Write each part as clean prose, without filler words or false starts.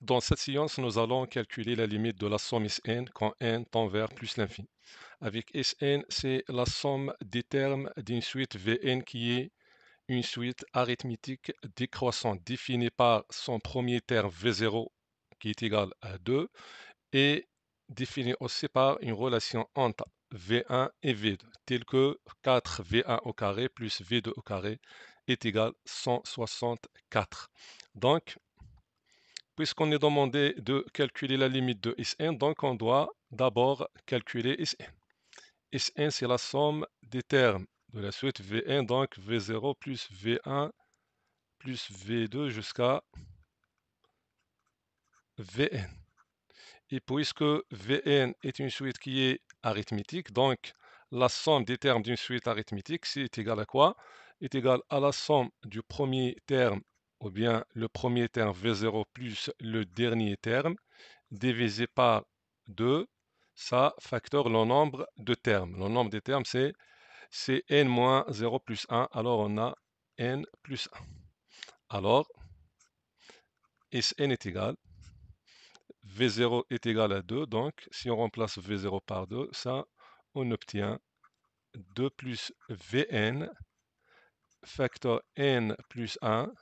Dans cette séance, nous allons calculer la limite de la somme Sn quand n tend vers plus l'infini. Avec Sn, c'est la somme des termes d'une suite Vn qui est une suite arithmétique décroissante définie par son premier terme V0 qui est égal à 2 et définie aussi par une relation entre V1 et V2, telle que 4V1 au carré plus V2 au carré est égal à 164. Donc, puisqu'on est demandé de calculer la limite de Sn, donc on doit d'abord calculer Sn. Sn, c'est la somme des termes de la suite Vn, donc V0 plus V1 plus V2 jusqu'à Vn. Et puisque Vn est une suite qui est arithmétique, donc la somme des termes d'une suite arithmétique, c'est égal à quoi? Est égal à la somme du premier terme, ou bien le premier terme V0 plus le dernier terme, divisé par 2, ça facteur le nombre de termes. Le nombre de termes, c'est n moins 0 plus 1, alors on a n plus 1. Alors, Sn est égal, V0 est égal à 2, donc si on remplace V0 par 2, ça, on obtient 2 plus Vn, facteur n plus 1,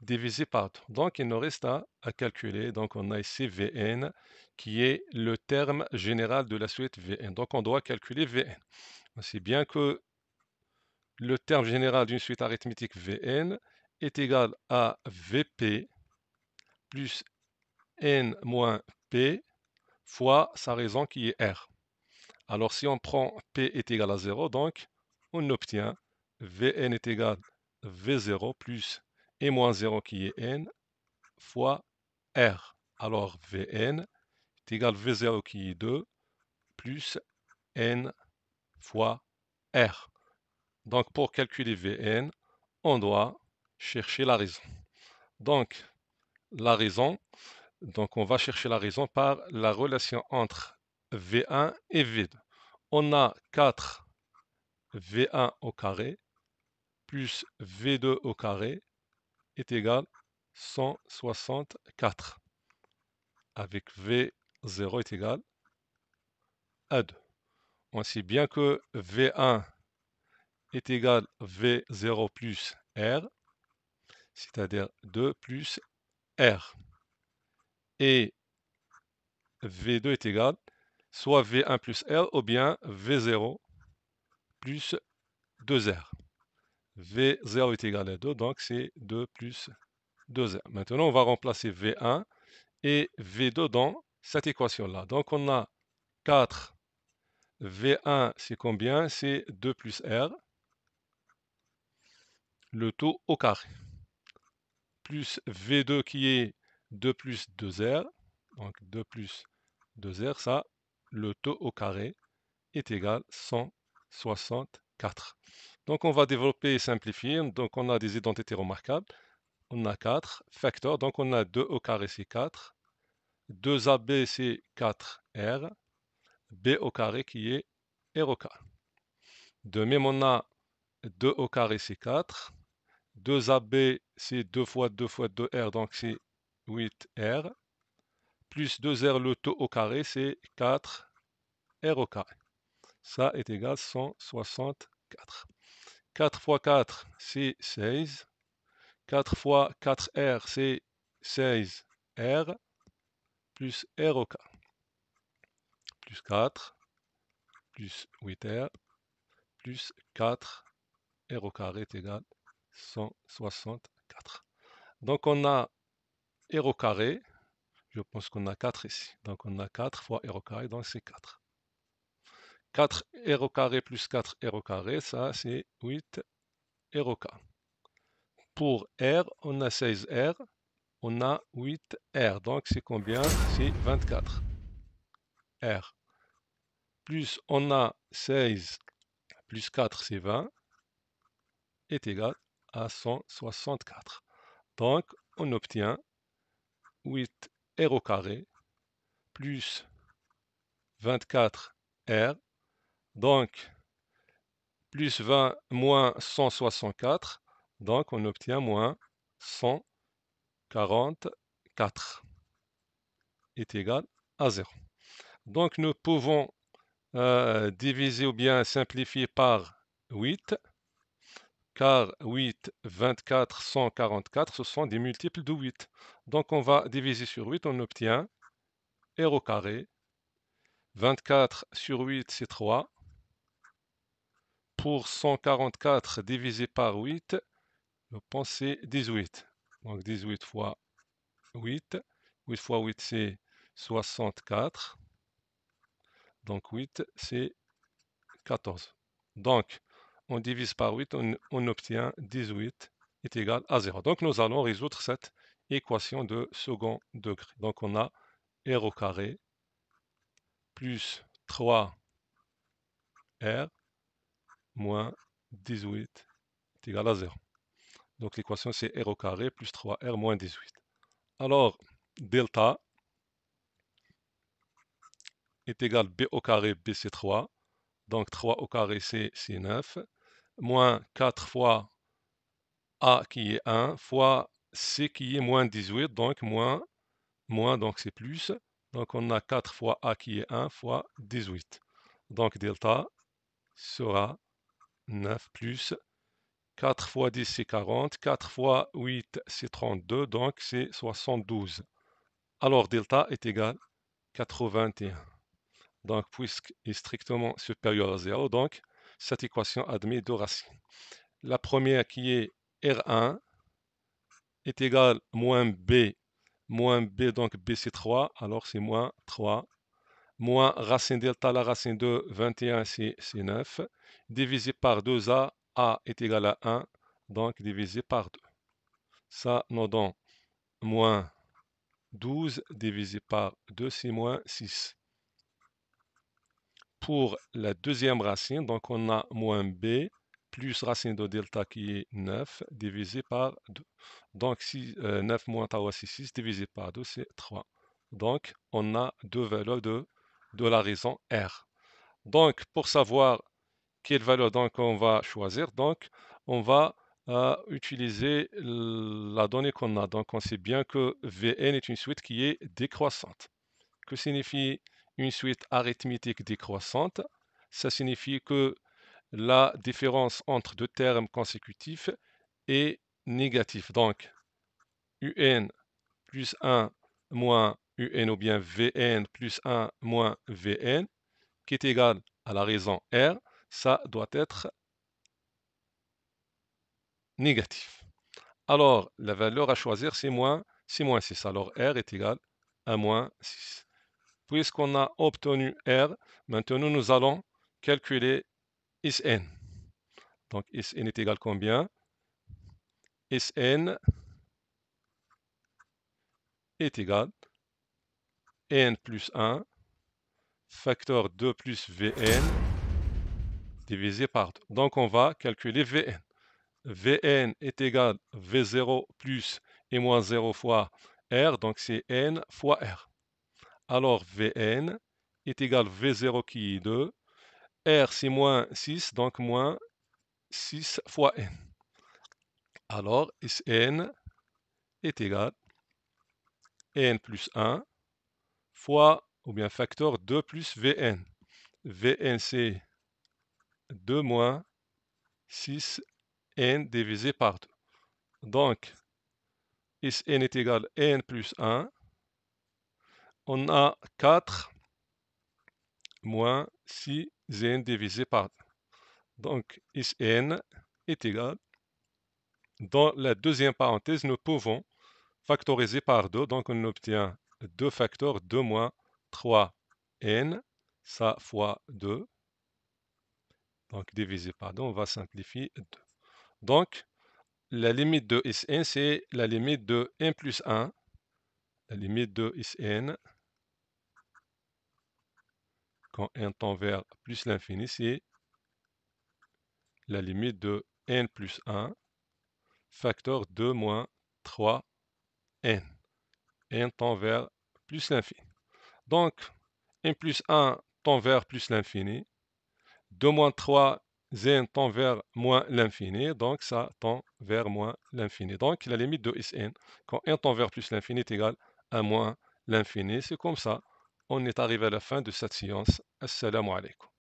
divisé par 2. Donc, il nous reste à calculer. Donc, on a ici Vn, qui est le terme général de la suite Vn. Donc, on doit calculer Vn. On sait bien que le terme général d'une suite arithmétique Vn est égal à Vp plus n moins p fois sa raison qui est r. Alors, si on prend p est égal à 0, donc on obtient Vn est égal à V0 plus et moins 0 qui est n fois R. Alors Vn est égal à V0 qui est 2 plus n fois R. Donc pour calculer Vn, on doit chercher la raison. Donc la raison, donc on va chercher la raison par la relation entre V1 et V2. On a 4 V1 au carré plus V2 au carré est égal à 164 avec V0 est égal à 2. On sait bien que V1 est égal à V0 plus R, c'est-à-dire 2 plus R. Et V2 est égal soit V1 plus R ou bien V0 plus 2R. V0 est égal à 2, donc c'est 2 plus 2R. Maintenant, on va remplacer V1 et V2 dans cette équation-là. Donc, on a 4. V1, c'est combien? C'est 2 plus R, le tout au carré. Plus V2 qui est 2 plus 2R, donc 2 plus 2R, ça, le taux au carré est égal à 164. Donc on va développer et simplifier, donc on a des identités remarquables, on a 4 facteurs, donc on a 2 au carré c'est 4, 2AB c'est 4R, B au carré qui est R au carré. De même on a 2 au carré c'est 4, 2AB c'est 2 fois 2 fois 2R, donc c'est 8R, plus 2R le taux au carré, c'est 4R au carré. Ça est égal à 164. 4 fois 4, c'est 16. 4 fois 4R, c'est 16R, plus R au carré. Plus 4, plus 8R, plus 4R au carré est égal à 164. Donc on a R au carré. Je pense qu'on a 4 ici. Donc on a 4 fois R au carré, donc c'est 4. 4R au carré plus 4R au carré, ça c'est 8R au carré. Pour R, on a 16R, on a 8R. Donc c'est combien? C'est 24. R. Plus on a 16 plus 4, c'est 20, est égal à 164. Donc on obtient 8R au carré plus 24R. Donc plus 20 moins 164, donc on obtient moins 144. est égal à 0. Donc nous pouvons diviser ou bien simplifier par 8, car 8, 24, 144, ce sont des multiples de 8. Donc on va diviser sur 8, on obtient r au carré. 24 sur 8, c'est 3. Pour 144 divisé par 8, je pense que c'est 18. Donc 18 fois 8. 8 fois 8, c'est 64. Donc 8, c'est 14. Donc, on divise par 8, on obtient 18 est égal à 0. Donc, nous allons résoudre cette équation de second degré. Donc, on a r au carré plus 3r moins 18 est égal à 0. Donc, l'équation, c'est r au carré plus 3r moins 18. Alors, delta est égal à b au carré, b c'est 3. Donc, 3 au carré, c'est 9. Moins 4 fois a qui est 1 fois c qui est moins 18, donc moins, donc c'est plus. Donc on a 4 fois a qui est 1 fois 18. Donc delta sera 9 plus 4 fois 10 c'est 40, 4 fois 8 c'est 32, donc c'est 72. Alors delta est égal à 81. Donc puisqu'il est strictement supérieur à 0, donc cette équation admet deux racines. La première qui est R1 est égal à moins B, donc B c'est 3, alors c'est moins 3, moins racine delta, la racine de 21 c'est 9, divisé par 2A, A est égal à 1, donc divisé par 2. Ça nous donne moins 12 divisé par 2, c'est moins 6. Pour la deuxième racine, donc on a moins B plus racine de delta qui est 9 divisé par 2. Donc 9 moins tau c'est 6 divisé par 2 c'est 3. Donc on a deux valeurs de la raison R. Donc pour savoir quelle valeur donc on va choisir, donc on va utiliser la donnée qu'on a. Donc on sait bien que Vn est une suite qui est décroissante. Que signifie une suite arithmétique décroissante? Ça signifie que la différence entre deux termes consécutifs est négative. Donc, un plus 1 moins un ou bien Vn plus 1 moins Vn qui est égal à la raison R, ça doit être négatif. Alors, la valeur à choisir, c'est moins 6. Alors, R est égal à moins 6. Puisqu'on a obtenu R, maintenant nous allons calculer Sn. Donc Sn est égal à combien? Sn est égal à n plus 1 facteur 2 plus Vn divisé par 2. Donc on va calculer Vn. Vn est égal à V0 plus et moins 0 fois R, donc c'est n fois R. Alors Vn est égal à V0 qui est 2, R c'est moins 6, donc moins 6 fois n. Alors Sn est égal à n plus 1 fois, ou bien facteur 2 plus Vn. Vn c'est 2 moins 6 n divisé par 2. Donc, Sn est égal à n plus 1. On a 4 moins 6 n divisé par 2. Donc, Sn est égal, dans la deuxième parenthèse, nous pouvons factoriser par 2. Donc, on obtient 2 facteurs, 2 moins 3n, ça fois 2. Donc, divisé par 2, on va simplifier 2. Donc, la limite de Sn, c'est la limite de n plus 1. La limite de Sn, quand n tend vers plus l'infini, c'est la limite de n plus 1, facteur 2 moins 3n. N tend vers plus l'infini. Donc, n plus 1 tend vers plus l'infini. 2 moins 3, n tend vers moins l'infini. Donc, ça tend vers moins l'infini. Donc, la limite de Sn, quand n tend vers plus l'infini, est égale à moins l'infini, c'est comme ça. On est arrivé à la fin de cette séance. Assalamu alaikum.